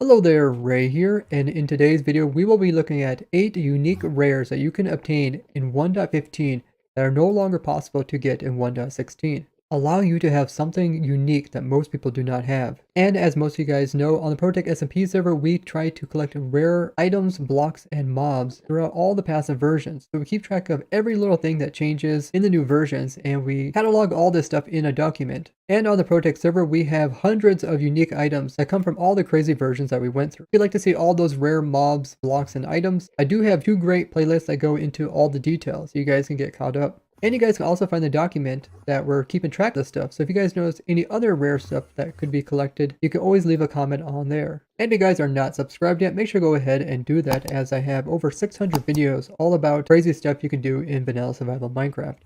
Hello there, Ray here, and in today's video we will be looking at 8 unique rares that you can obtain in 1.15 that are no longer possible to get in 1.16, allowing you to have something unique that most people do not have. And as most of you guys know, on the Protect SMP server we try to collect rare items, blocks, and mobs throughout all the passive versions. So we keep track of every little thing that changes in the new versions, and we catalog all this stuff in a document. And on the Protect server, we have hundreds of unique items that come from all the crazy versions that we went through. If you'd like to see all those rare mobs, blocks, and items, I do have 2 great playlists that go into all the details, so you guys can get caught up. And you guys can also find the document that we're keeping track of this stuff. So if you guys notice any other rare stuff that could be collected, you can always leave a comment on there. And if you guys are not subscribed yet, make sure to go ahead and do that, as I have over 600 videos all about crazy stuff you can do in vanilla survival Minecraft.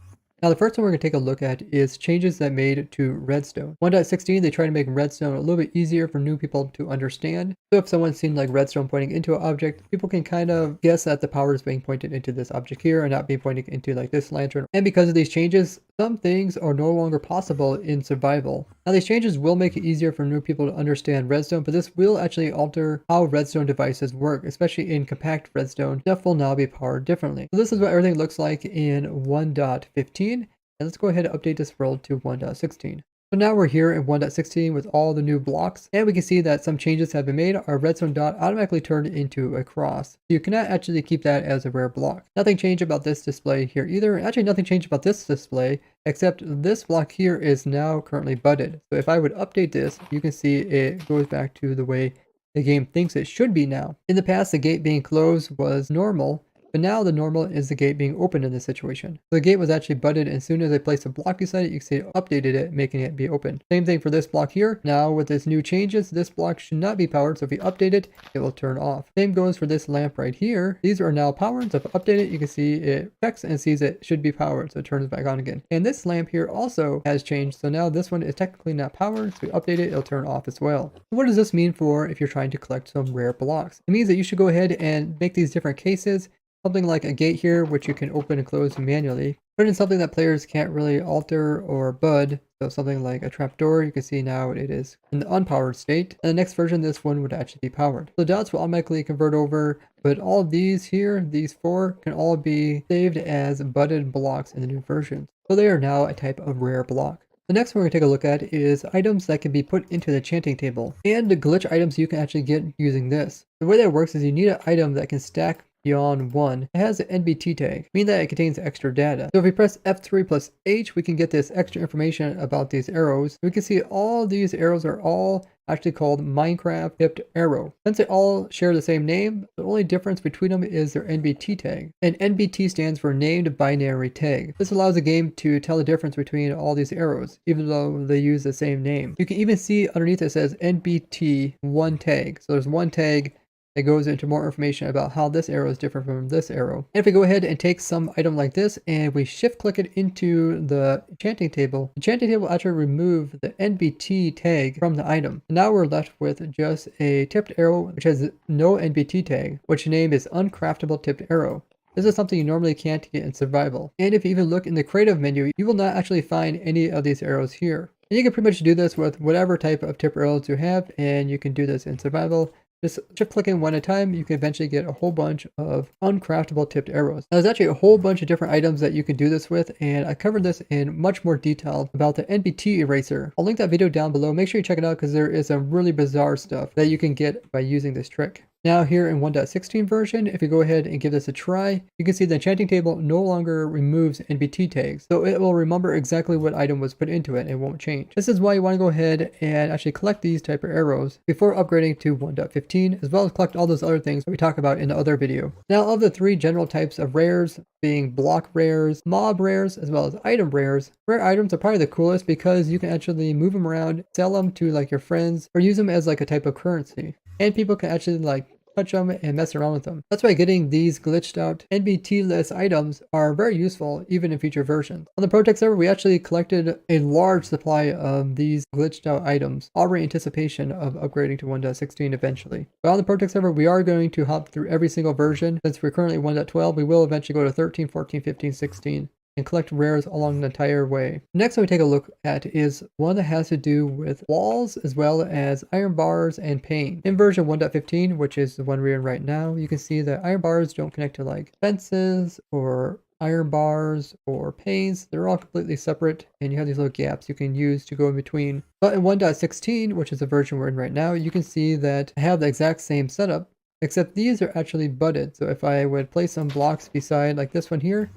Now the first one we're going to take a look at is changes that made to Redstone. 1.16, they try to make Redstone a little bit easier for new people to understand. So if someone's seen like Redstone pointing into an object, people can kind of guess that the power is being pointed into this object here and not being pointing into like this lantern. And because of these changes, some things are no longer possible in survival. Now these changes will make it easier for new people to understand Redstone, but this will actually alter how Redstone devices work, especially in compact Redstone. Stuff will now be powered differently. So this is what everything looks like in 1.15. And let's go ahead and update this world to 1.16. So now we're here in 1.16 with all the new blocks, and we can see that some changes have been made. Our redstone dot automatically turned into a cross. You cannot actually keep that as a rare block. Nothing changed about this display here either. Actually, nothing changed about this display, except this block here is now currently budded. So if I would update this, you can see it goes back to the way the game thinks it should be now. In the past, the gate being closed was normal, but now the normal is the gate being opened in this situation. So the gate was actually budded, and as soon as I placed a block beside it, you can see it updated it, making it be open. Same thing for this block here. Now with this new changes, this block should not be powered, so if you update it, it will turn off. Same goes for this lamp right here. These are now powered, so if I update it, you can see it checks and sees it should be powered, so it turns back on again. And this lamp here also has changed, so now this one is technically not powered, so if you update it, it'll turn off as well. So what does this mean for if you're trying to collect some rare blocks? It means that you should go ahead and make these different cases. Something like a gate here, which you can open and close manually. Put in something that players can't really alter or bud. So something like a trapdoor, you can see now it is in the unpowered state. And the next version, this one would actually be powered. The dots will automatically convert over, but all of these here, these 4, can all be saved as budded blocks in the new version. So they are now a type of rare block. The next one we're going to take a look at is items that can be put into the enchanting table, and the glitch items you can actually get using this. The way that works is you need an item that can stack beyond 1. It has an NBT tag, meaning that it contains extra data. So if we press F3 plus H, we can get this extra information about these arrows. We can see all these arrows are all actually called Minecraft tipped arrow. Since they all share the same name, the only difference between them is their NBT tag. And NBT stands for named binary tag. This allows the game to tell the difference between all these arrows, even though they use the same name. You can even see underneath it says NBT 1 tag. So there's one tag that goes into more information about how this arrow is different from this arrow. And if we go ahead and take some item like this and we shift click it into the enchanting table will actually remove the NBT tag from the item. And now we're left with just a tipped arrow which has no NBT tag, which name is uncraftable tipped arrow. This is something you normally can't get in survival. And if you even look in the creative menu, you will not actually find any of these arrows here. And you can pretty much do this with whatever type of tip arrows you have, and you can do this in survival. Just shift clicking one at a time, you can eventually get a whole bunch of uncraftable tipped arrows. Now, there's actually a whole bunch of different items that you can do this with, and I covered this in much more detail about the NBT eraser. I'll link that video down below. Make sure you check it out because there is some really bizarre stuff that you can get by using this trick. Now here in 1.16 version, if you go ahead and give this a try, you can see the enchanting table no longer removes NBT tags. So it will remember exactly what item was put into it and it won't change. This is why you want to go ahead and actually collect these type of arrows before upgrading to 1.15, as well as collect all those other things that we talk about in the other video. Now of the 3 general types of rares, being block rares, mob rares, as well as item rares, rare items are probably the coolest because you can actually move them around, sell them to like your friends, or use them as like a type of currency. And people can actually like touch them and mess around with them. That's why getting these glitched out NBT-less items are very useful even in future versions. On the Protect server, we actually collected a large supply of these glitched out items, already in anticipation of upgrading to 1.16 eventually. But on the Protect server, we are going to hop through every single version. Since we're currently 1.12, we will eventually go to 13, 14, 15, 16. and collect rares along the entire way. Next one we take a look at is one that has to do with walls as well as iron bars and pane. In version 1.15, which is the one we're in right now, you can see that iron bars don't connect to like fences or iron bars or panes. They're all completely separate, and you have these little gaps you can use to go in between. But in 1.16, which is the version we're in right now, you can see that I have the exact same setup, except these are actually butted. So if I would place some blocks beside like this one here,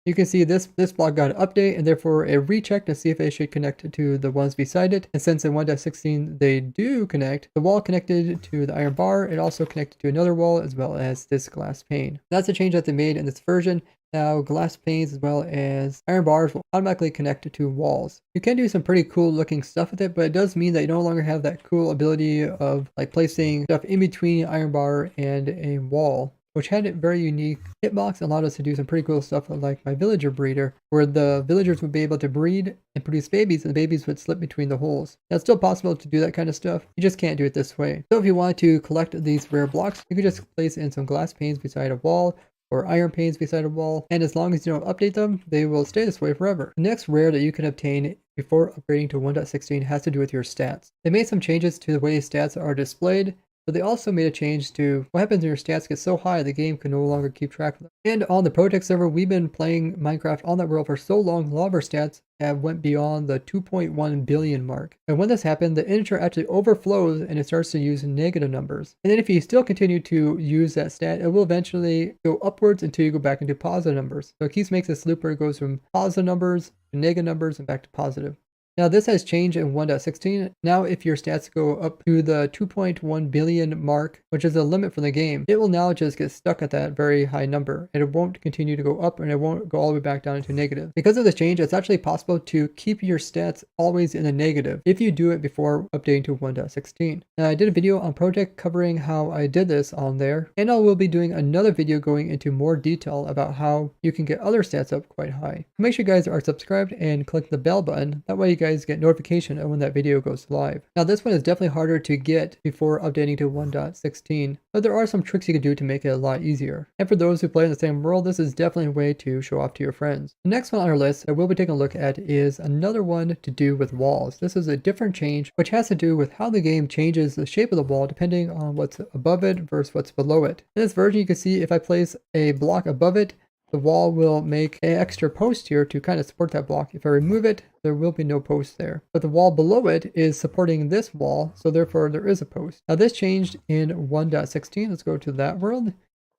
you can see this block got an update, and therefore it rechecked to see if it should connect to the ones beside it. And since in 1.16 they do connect, the wall connected to the iron bar, it also connected to another wall as well as this glass pane. That's a change that they made in this version. Now glass panes as well as iron bars will automatically connect to walls. You can do some pretty cool looking stuff with it, but it does mean that you no longer have that cool ability of like placing stuff in between iron bar and a wall, which had a very unique hitbox, allowed us to do some pretty cool stuff like my villager breeder, where the villagers would be able to breed and produce babies, and the babies would slip between the holes. Now, it's still possible to do that kind of stuff, you just can't do it this way. So if you want to collect these rare blocks, you could just place in some glass panes beside a wall, or iron panes beside a wall, and as long as you don't update them, they will stay this way forever. The next rare that you can obtain before upgrading to 1.16 has to do with your stats. They made some changes to the way stats are displayed, but they also made a change to what happens when your stats get so high the game can no longer keep track of them. And on the Protect server, we've been playing Minecraft on that world for so long, a lot of our stats have went beyond the 2.1 billion mark. And when this happened, the integer actually overflows and it starts to use negative numbers. And then if you still continue to use that stat, it will eventually go upwards until you go back into positive numbers. So it keeps making this loop where it goes from positive numbers to negative numbers and back to positive. Now this has changed in 1.16. Now if your stats go up to the 2.1 billion mark, which is the limit for the game, it will now just get stuck at that very high number, and it won't continue to go up, and it won't go all the way back down into negative. Because of this change, it's actually possible to keep your stats always in the negative if you do it before updating to 1.16. Now I did a video on Protect covering how I did this on there, and I will be doing another video going into more detail about how you can get other stats up quite high. Make sure you guys are subscribed and click the bell button, that way you guys get notification of when that video goes live. Now this one is definitely harder to get before updating to 1.16, but there are some tricks you can do to make it a lot easier. And for those who play in the same world, this is definitely a way to show off to your friends. The next one on our list that we'll be taking a look at is another one to do with walls. This is a different change which has to do with how the game changes the shape of the wall depending on what's above it versus what's below it. In this version you can see if I place a block above it, the wall will make an extra post here to kind of support that block. If I remove it, there will be no post there. But the wall below it is supporting this wall, so therefore there is a post. Now this changed in 1.16. Let's go to that world.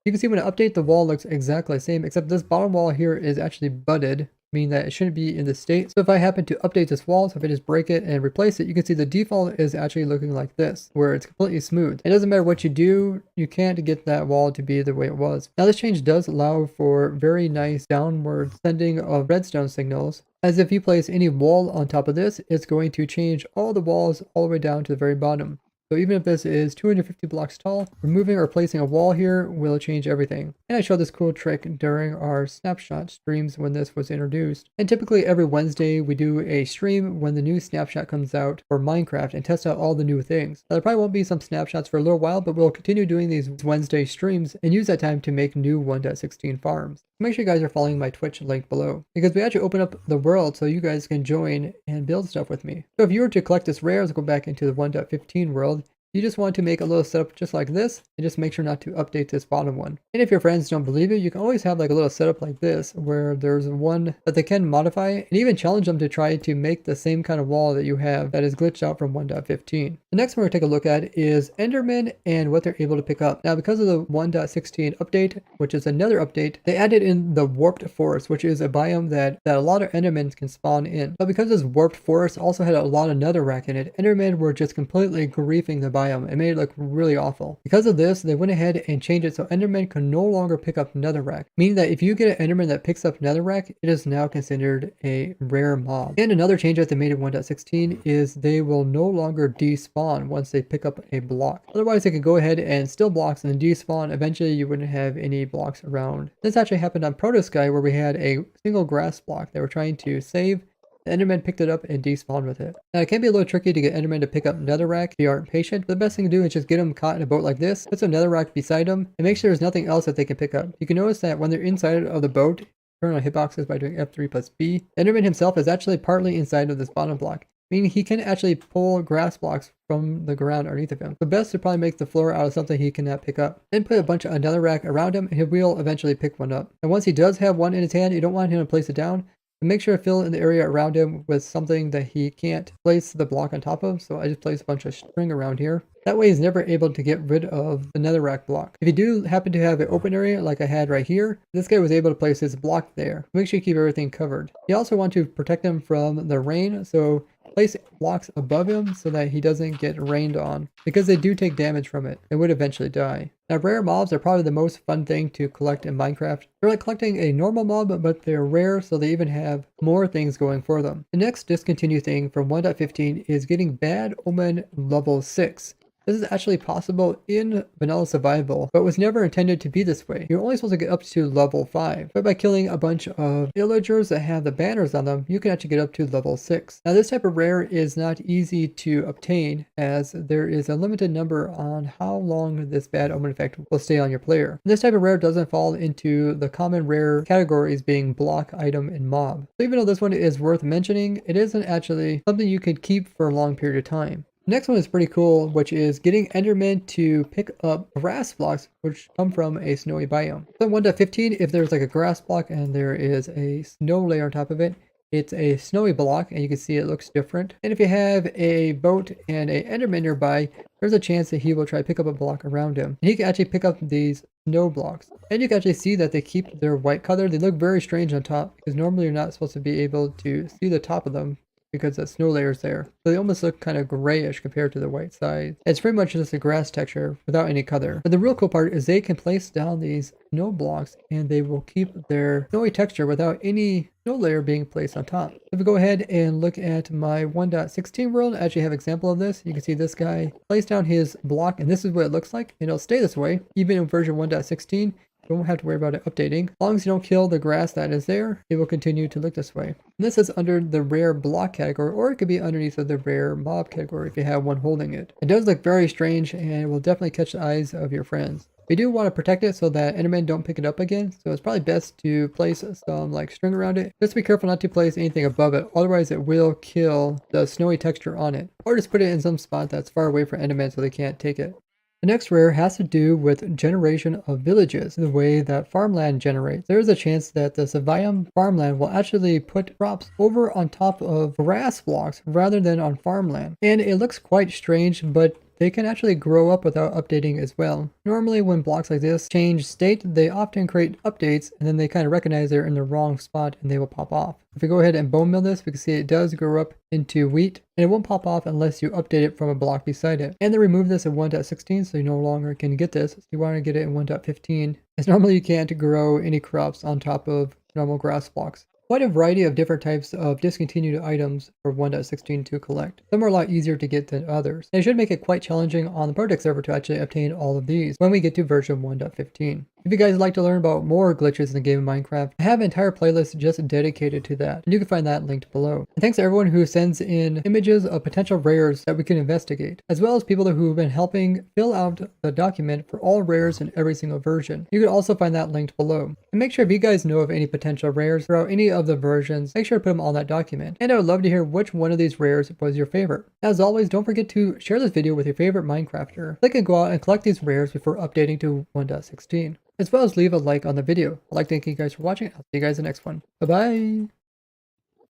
You can see when I update, the wall looks exactly the same, except this bottom wall here is actually budded, meaning that it shouldn't be in this state. So if I happen to update this wall, so if I just break it and replace it, you can see the default is actually looking like this, where it's completely smooth. It doesn't matter what you do, you can't get that wall to be the way it was. Now this change does allow for very nice downward sending of redstone signals, as if you place any wall on top of this, it's going to change all the walls all the way down to the very bottom. So even if this is 250 blocks tall, removing or placing a wall here will change everything. And I showed this cool trick during our snapshot streams when this was introduced. And typically every Wednesday we do a stream when the new snapshot comes out for Minecraft and test out all the new things. Now, there probably won't be some snapshots for a little while, but we'll continue doing these Wednesday streams and use that time to make new 1.16 farms. Make sure you guys are following my Twitch link below, because we actually open up the world so you guys can join and build stuff with me. So if you were to collect this rare, let's go back into the 1.15 world. You just want to make a little setup just like this, and just make sure not to update this bottom one. And if your friends don't believe you, you can always have like a little setup like this, where there's one that they can modify, and even challenge them to try to make the same kind of wall that you have that is glitched out from 1.15. The next one we're going to take a look at is Enderman and what they're able to pick up. Now because of the 1.16 update, which is another update, they added in the Warped Forest, which is a biome that a lot of Endermen can spawn in. But because this Warped Forest also had a lot of netherrack in it, Endermen were just completely griefing the biome. It made it look really awful. Because of this, they went ahead and changed it so Enderman can no longer pick up netherrack, meaning that if you get an Enderman that picks up netherrack, it is now considered a rare mob. And another change that they made in 1.16 is they will no longer despawn once they pick up a block. Otherwise, they could go ahead and steal blocks and then despawn. Eventually, you wouldn't have any blocks around. This actually happened on Protosky, where we had a single grass block they were trying to save. The Enderman picked it up and despawned with it. Now it can be a little tricky to get Enderman to pick up netherrack if you aren't patient, but the best thing to do is just get them caught in a boat like this, put some netherrack beside them, and make sure there's nothing else that they can pick up. You can notice that when they're inside of the boat, turn on hitboxes by doing F3 plus B. Enderman himself is actually partly inside of this bottom block, meaning he can actually pull grass blocks from the ground underneath of him. So best to probably make the floor out of something he cannot pick up. Then put a bunch of netherrack around him and he will eventually pick one up. And once he does have one in his hand, you don't want him to place it down. But make sure to fill in the area around him with something that he can't place the block on top of. So I just place a bunch of string around here. That way he's never able to get rid of the netherrack block. If you do happen to have an open area like I had right here, this guy was able to place his block there. Make sure you keep everything covered. You also want to protect him from the rain, so place blocks above him so that he doesn't get rained on, because they do take damage from it and would eventually die. Now rare mobs are probably the most fun thing to collect in Minecraft. They're like collecting a normal mob, but they're rare, so they even have more things going for them. The next discontinue thing from 1.15 is getting Bad Omen level 6. This is actually possible in vanilla survival, but was never intended to be this way. You're only supposed to get up to level 5, but by killing a bunch of villagers that have the banners on them, you can actually get up to level 6. Now this type of rare is not easy to obtain, as there is a limited number on how long this bad omen effect will stay on your player. This type of rare doesn't fall into the common rare categories being block, item, and mob. So even though this one is worth mentioning, it isn't actually something you could keep for a long period of time. Next one is pretty cool, which is getting Endermen to pick up grass blocks which come from a snowy biome. So in 1.15, if there's like a grass block and there is a snow layer on top of it, it's a snowy block and you can see it looks different. And if you have a boat and a Enderman nearby, there's a chance that he will try to pick up a block around him. And he can actually pick up these snow blocks. And you can actually see that they keep their white color. They look very strange on top because normally you're not supposed to be able to see the top of them, because the snow layer is there. So they almost look kind of grayish compared to the white side. It's pretty much just a grass texture without any color. But the real cool part is they can place down these snow blocks and they will keep their snowy texture without any snow layer being placed on top. If we go ahead and look at my 1.16 world, I actually have an example of this. You can see this guy place down his block and this is what it looks like. And it'll stay this way even in version 1.16. You won't have to worry about it updating. As long as you don't kill the grass that is there, it will continue to look this way. And this is under the rare block category, or it could be underneath of the rare mob category if you have one holding it. It does look very strange and it will definitely catch the eyes of your friends. We do want to protect it so that Endermen don't pick it up again, so it's probably best to place some like string around it. Just be careful not to place anything above it, otherwise it will kill the snowy texture on it. Or just put it in some spot that's far away from Endermen so they can't take it. The next rare has to do with generation of villages, the way that farmland generates. There is a chance that the Sevium farmland will actually put crops over on top of grass blocks rather than on farmland. And it looks quite strange, but they can actually grow up without updating as well. Normally when blocks like this change state, they often create updates and then they kind of recognize they're in the wrong spot and they will pop off. If we go ahead and bone mill this, we can see it does grow up into wheat and it won't pop off unless you update it from a block beside it. And they remove this in 1.16 so you no longer can get this. So you want to get it in 1.15 as normally you can't grow any crops on top of normal grass blocks. Quite a variety of different types of discontinued items for 1.16 to collect. Some are a lot easier to get than others. And it should make it quite challenging on the project server to actually obtain all of these when we get to version 1.15. If you guys would like to learn about more glitches in the game of Minecraft, I have an entire playlist just dedicated to that, and you can find that linked below. And thanks to everyone who sends in images of potential rares that we can investigate, as well as people who have been helping fill out the document for all rares in every single version. You can also find that linked below. And make sure if you guys know of any potential rares throughout any of the versions, make sure to put them on that document. And I would love to hear which one of these rares was your favorite. As always, don't forget to share this video with your favorite Minecrafter. Click and go out and collect these rares before updating to 1.16. As well as leave a like on the video. I'd like to thank you guys for watching. I'll see you guys in the next one. Bye bye!